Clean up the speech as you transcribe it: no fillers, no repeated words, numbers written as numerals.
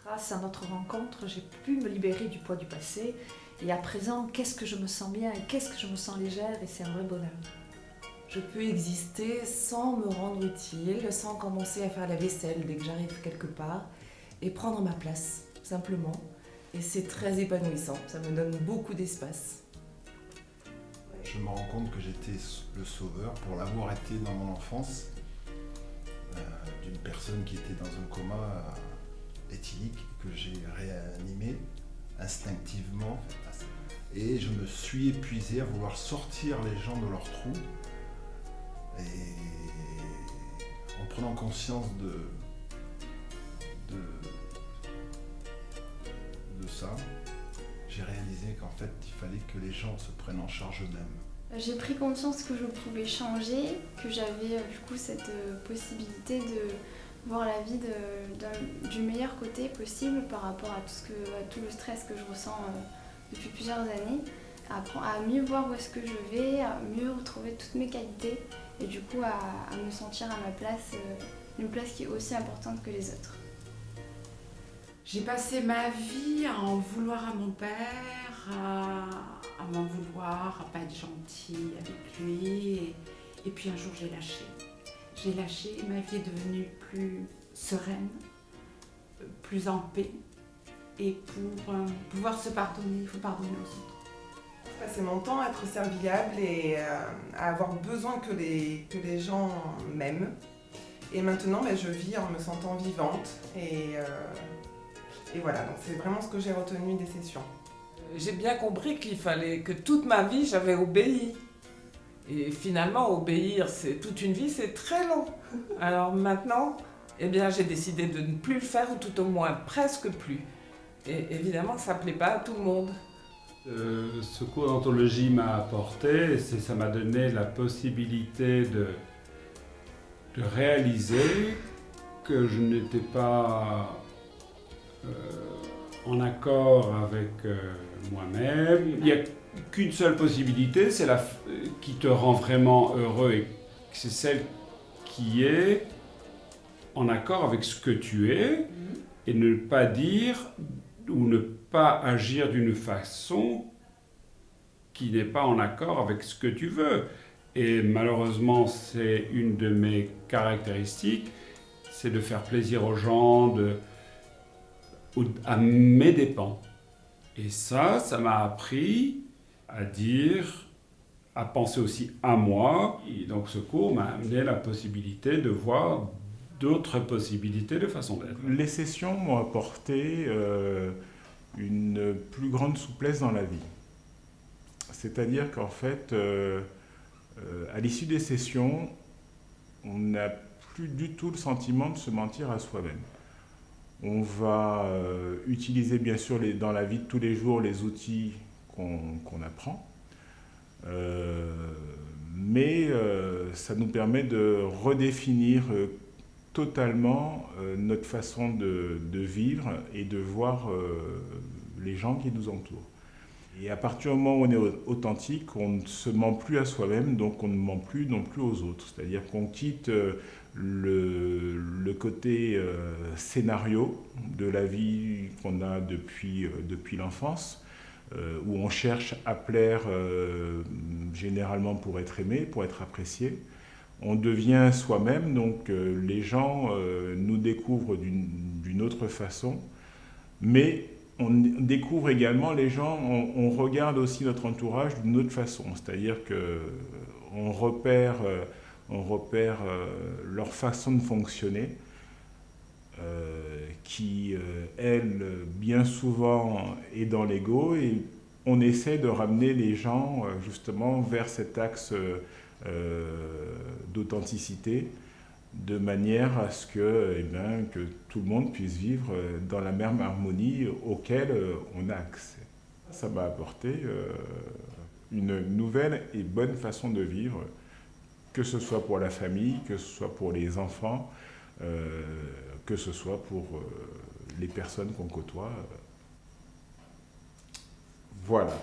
Grâce à notre rencontre, j'ai pu me libérer du poids du passé. Et à présent, qu'est-ce que je me sens bien et qu'est-ce que je me sens légère et c'est un vrai bonheur. Je peux exister sans me rendre utile, sans commencer à faire la vaisselle dès que j'arrive quelque part et prendre ma place, simplement. Et c'est très épanouissant, ça me donne beaucoup d'espace. Je me rends compte que j'étais le sauveur pour l'avoir été dans mon enfance, d'une personne qui était dans un coma éthylique que j'ai réanimé instinctivement. Et je me suis épuisé à vouloir sortir les gens de leur trou. Et en prenant conscience de ça, j'ai réalisé qu'en fait, il fallait que les gens se prennent en charge d'eux-mêmes. J'ai pris conscience que je pouvais changer, que j'avais du coup cette possibilité de voir la vie du meilleur côté possible par rapport à tout le stress que je ressens depuis plusieurs années, à mieux voir où est-ce que je vais, à mieux retrouver toutes mes qualités et du coup à me sentir à ma place, une place qui est aussi importante que les autres. J'ai passé ma vie à en vouloir à mon père, à m'en vouloir, à pas être gentille avec lui. Et puis un jour j'ai lâché. J'ai lâché, ma vie est devenue plus sereine, plus en paix. Et pour pouvoir se pardonner, il faut pardonner aux autres. Je passais mon temps à être serviable et à avoir besoin que les gens m'aiment. Et maintenant, je vis en me sentant vivante. Et voilà, donc c'est vraiment ce que j'ai retenu des sessions. J'ai bien compris qu'il fallait que toute ma vie, j'avais obéi. Et finalement, obéir, c'est toute une vie, c'est très long. Alors maintenant, j'ai décidé de ne plus le faire, ou tout au moins presque plus. Et évidemment, ça ne plaît pas à tout le monde. Ce cours d'anthologie m'a apporté, ça m'a donné la possibilité de réaliser que je n'étais pas en accord avec moi-même. Il n'y a qu'une seule possibilité, c'est qui te rend vraiment heureux, et c'est celle qui est en accord avec ce que tu es, et ne pas dire ou ne pas agir d'une façon qui n'est pas en accord avec ce que tu veux. Et malheureusement, c'est une de mes caractéristiques, c'est de faire plaisir aux gens, à mes dépens. Et ça m'a appris à dire, à penser aussi à moi. Et donc ce cours m'a amené la possibilité de voir d'autres possibilités de façon d'être. Les sessions m'ont apporté une plus grande souplesse dans la vie. C'est-à-dire qu'en fait, à l'issue des sessions, on n'a plus du tout le sentiment de se mentir à soi-même. On va utiliser bien sûr dans la vie de tous les jours les outils qu'on apprend, mais ça nous permet de redéfinir totalement notre façon de vivre et de voir les gens qui nous entourent. Et à partir du moment où on est authentique, on ne se ment plus à soi-même, donc on ne ment plus non plus aux autres. C'est-à-dire qu'on quitte le côté scénario de la vie qu'on a depuis l'enfance, où on cherche à plaire généralement pour être aimé, pour être apprécié. On devient soi-même, donc les gens nous découvrent d'une autre façon, mais on découvre également les gens, on regarde aussi notre entourage d'une autre façon, c'est-à-dire qu'on repère leur façon de fonctionner, qui, elle, bien souvent est dans l'ego, et on essaie de ramener les gens justement vers cet axe d'authenticité, de manière à ce que tout le monde puisse vivre dans la même harmonie auquel on a accès. Ça m'a apporté une nouvelle et bonne façon de vivre, que ce soit pour la famille, que ce soit pour les enfants, que ce soit pour les personnes qu'on côtoie. Voilà.